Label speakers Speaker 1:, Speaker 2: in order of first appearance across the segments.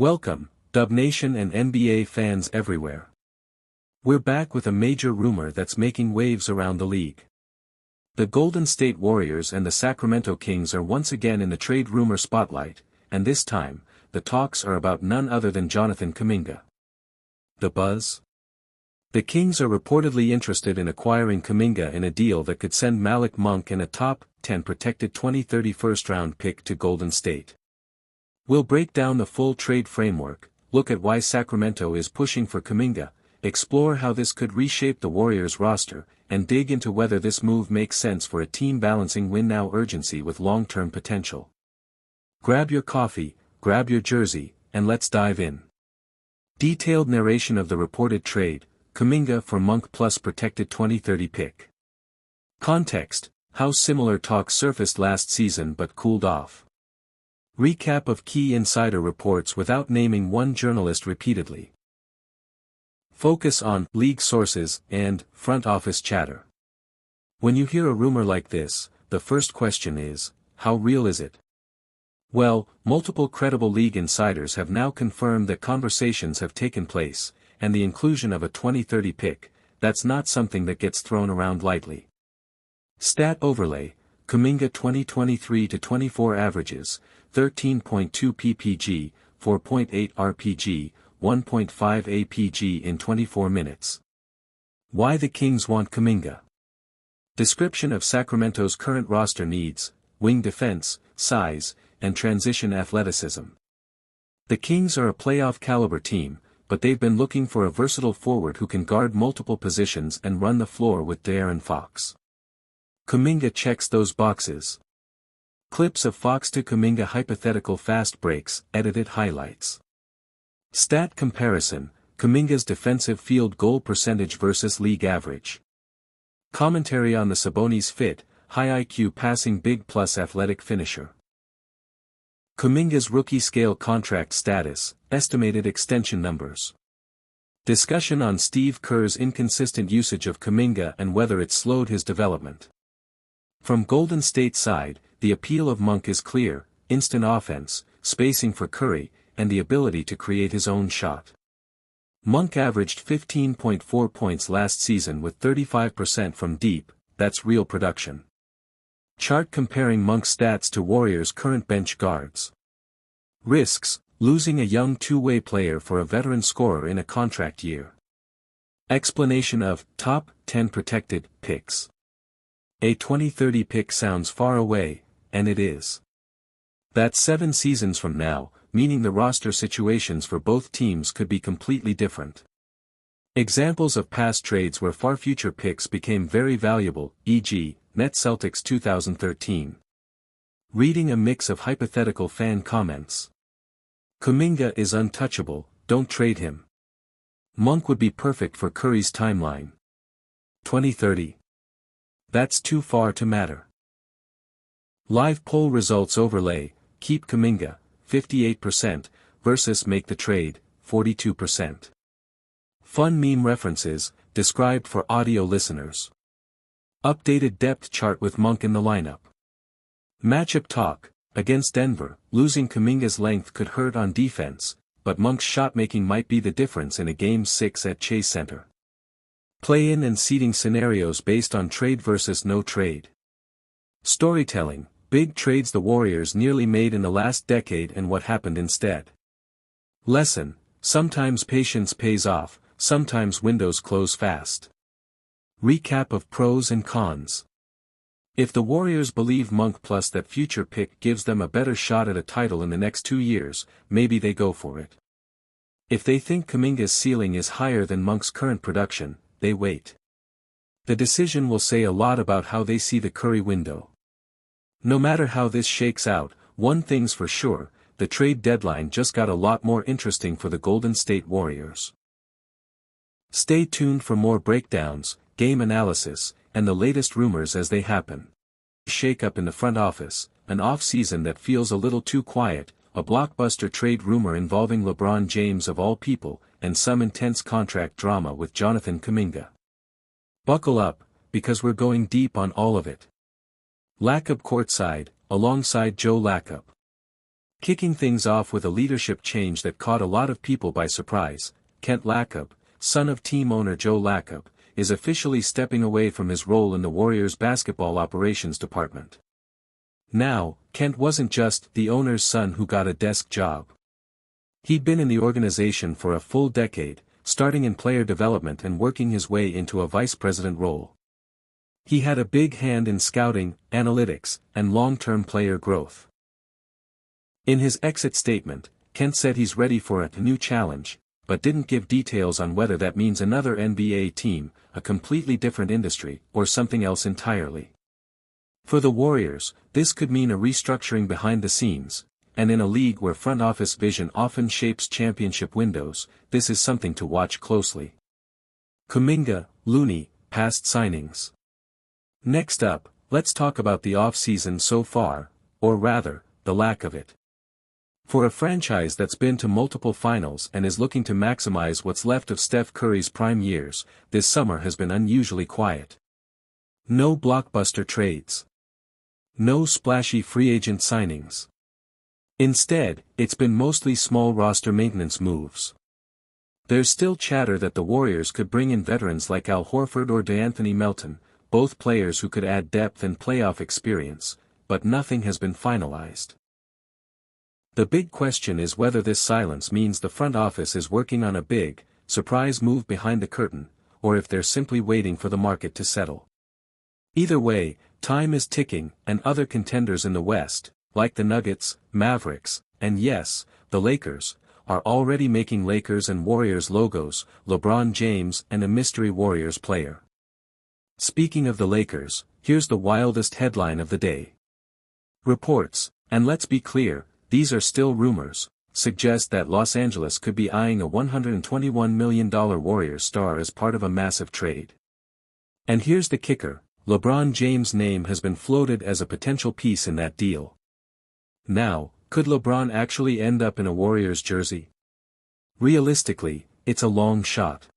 Speaker 1: Welcome, Dub Nation and NBA fans everywhere. We're back with a major rumor that's making waves around the league. The Golden State Warriors and the Sacramento Kings are once again in the trade rumor spotlight, and this time, the talks are about none other than Jonathan Kuminga. The buzz? The Kings are reportedly interested in acquiring Kuminga in a deal that could send Malik Monk and a top 10 protected 2030 first-round pick to Golden State. We'll break down the full trade framework, look at why Sacramento is pushing for Kuminga, explore how this could reshape the Warriors' roster, and dig into whether this move makes sense for a team balancing win-now urgency with long-term potential. Grab your coffee, grab your jersey, and let's dive in. Detailed narration of the reported trade, Kuminga for Monk plus protected 2030 pick. Context: how similar talks surfaced last season but cooled off. Recap of key insider reports without naming one journalist repeatedly. Focus on league sources and front office chatter. When you hear a rumor like this, the first question is, how real is it? Well, multiple credible league insiders have now confirmed that conversations have taken place, and the inclusion of a 2030 pick, that's not something that gets thrown around lightly. Stat overlay: Kuminga 2023-24 averages, 13.2 ppg, 4.8 rpg, 1.5 apg in 24 minutes. Why the Kings want Kuminga. Description of Sacramento's current roster needs: wing defense, size, and transition athleticism. The Kings are a playoff-caliber team, but they've been looking for a versatile forward who can guard multiple positions and run the floor with De'Aaron Fox. Kuminga checks those boxes. Clips of Fox to Kuminga hypothetical fast breaks, edited highlights. Stat comparison: Kuminga's defensive field goal percentage versus league average. Commentary on the Sabonis fit, high IQ passing big plus athletic finisher. Kuminga's rookie scale contract status, estimated extension numbers. Discussion on Steve Kerr's inconsistent usage of Kuminga and whether it slowed his development. From Golden State's side, the appeal of Monk is clear: instant offense, spacing for Curry, and the ability to create his own shot. Monk averaged 15.4 points last season with 35% from deep, that's real production. Chart comparing Monk's stats to Warriors' current bench guards. Risks: losing a young two-way player for a veteran scorer in a contract year. Explanation of top 10 protected picks. A 2030 pick sounds far away, and it is. That's 7 seasons from now, meaning the roster situations for both teams could be completely different. Examples of past trades where far future picks became very valuable, e.g., Nets Celtics 2013. Reading a mix of hypothetical fan comments. Kuminga is untouchable, don't trade him. Monk would be perfect for Curry's timeline. 2030. That's too far to matter. Live poll results overlay: keep Kuminga, 58%, versus make the trade, 42%. Fun meme references, described for audio listeners. Updated depth chart with Monk in the lineup. Matchup talk: against Denver, losing Kuminga's length could hurt on defense, but Monk's shot-making might be the difference in a Game 6 at Chase Center. Play-in and seeding scenarios based on trade versus no trade. Storytelling: big trades the Warriors nearly made in the last decade and what happened instead. Lesson: sometimes patience pays off, sometimes windows close fast. Recap of pros and cons. If the Warriors believe Monk plus that future pick gives them a better shot at a title in the next 2 years, maybe they go for it. If they think Kuminga's ceiling is higher than Monk's current production, they wait. The decision will say a lot about how they see the Curry window. No matter how this shakes out, one thing's for sure: the trade deadline just got a lot more interesting for the Golden State Warriors. Stay tuned for more breakdowns, game analysis, and the latest rumors as they happen. Shake-up in the front office, an off-season that feels a little too quiet, a blockbuster trade rumor involving LeBron James of all people, and some intense contract drama with Jonathan Kuminga. Buckle up, because we're going deep on all of it. Lacob courtside, alongside Joe Lacob. Kicking things off with a leadership change that caught a lot of people by surprise, Kent Lacob, son of team owner Joe Lacob, is officially stepping away from his role in the Warriors basketball operations department. Now, Kent wasn't just the owner's son who got a desk job. He'd been in the organization for a full decade, starting in player development and working his way into a vice president role. He had a big hand in scouting, analytics, and long-term player growth. In his exit statement, Kent said he's ready for a new challenge, but didn't give details on whether that means another NBA team, a completely different industry, or something else entirely. For the Warriors, this could mean a restructuring behind the scenes, and in a league where front office vision often shapes championship windows, this is something to watch closely. Kuminga, Looney, past signings. Next up, let's talk about the off-season so far, or rather, the lack of it. For a franchise that's been to multiple finals and is looking to maximize what's left of Steph Curry's prime years, this summer has been unusually quiet. No blockbuster trades. No splashy free agent signings. Instead, it's been mostly small roster maintenance moves. There's still chatter that the Warriors could bring in veterans like Al Horford or DeAnthony Melton, both players who could add depth and playoff experience, but nothing has been finalized. The big question is whether this silence means the front office is working on a big, surprise move behind the curtain, or if they're simply waiting for the market to settle. Either way, time is ticking, and other contenders in the West, like the Nuggets, Mavericks, and yes, the Lakers, are already making Lakers and Warriors logos, LeBron James and a mystery Warriors player. Speaking of the Lakers, here's the wildest headline of the day. Reports, and let's be clear, these are still rumors, suggest that Los Angeles could be eyeing a $121 million Warriors star as part of a massive trade. And here's the kicker, LeBron James' name has been floated as a potential piece in that deal. Now, could LeBron actually end up in a Warriors jersey? Realistically, it's a long shot.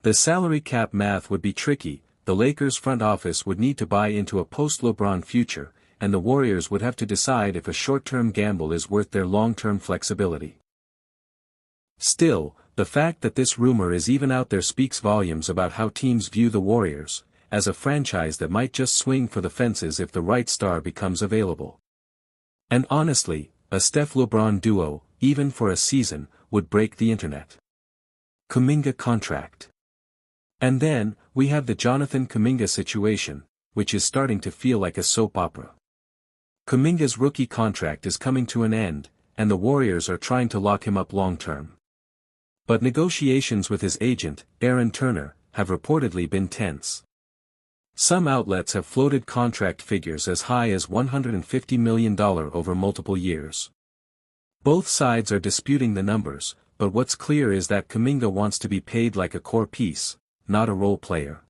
Speaker 1: The salary cap math would be tricky, the Lakers front office would need to buy into a post-LeBron future, and the Warriors would have to decide if a short-term gamble is worth their long-term flexibility. Still, the fact that this rumor is even out there speaks volumes about how teams view the Warriors, as a franchise that might just swing for the fences if the right star becomes available. And honestly, a Steph-LeBron duo, even for a season, would break the internet. Kuminga contract. And then, we have the Jonathan Kuminga situation, which is starting to feel like a soap opera. Kuminga's rookie contract is coming to an end, and the Warriors are trying to lock him up long-term. But negotiations with his agent, Aaron Turner, have reportedly been tense. Some outlets have floated contract figures as high as $150 million over multiple years. Both sides are disputing the numbers, but what's clear is that Kuminga wants to be paid like a core piece, not a role player.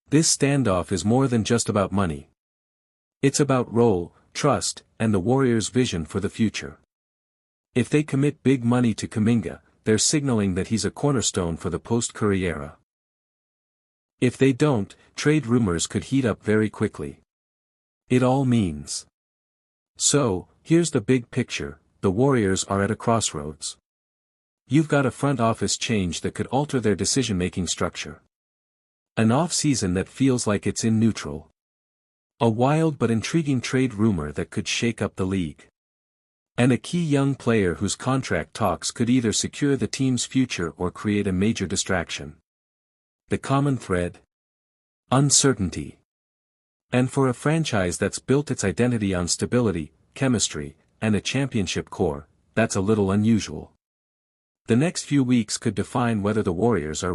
Speaker 1: This standoff is more than just about money. It's about role, trust, and the Warriors' vision for the future. If they commit big money to Kuminga, they're signaling that he's a cornerstone for the post-Curry era. If they don't, trade rumors could heat up very quickly. It all means. So, here's the big picture, the Warriors are at a crossroads. You've got a front office change that could alter their decision-making structure. An off-season that feels like it's in neutral. A wild but intriguing trade rumor that could shake up the league. And a key young player whose contract talks could either secure the team's future or create a major distraction. The common thread? Uncertainty. And for a franchise that's built its identity on stability, chemistry, and a championship core, that's a little unusual. The next few weeks could define whether the Warriors are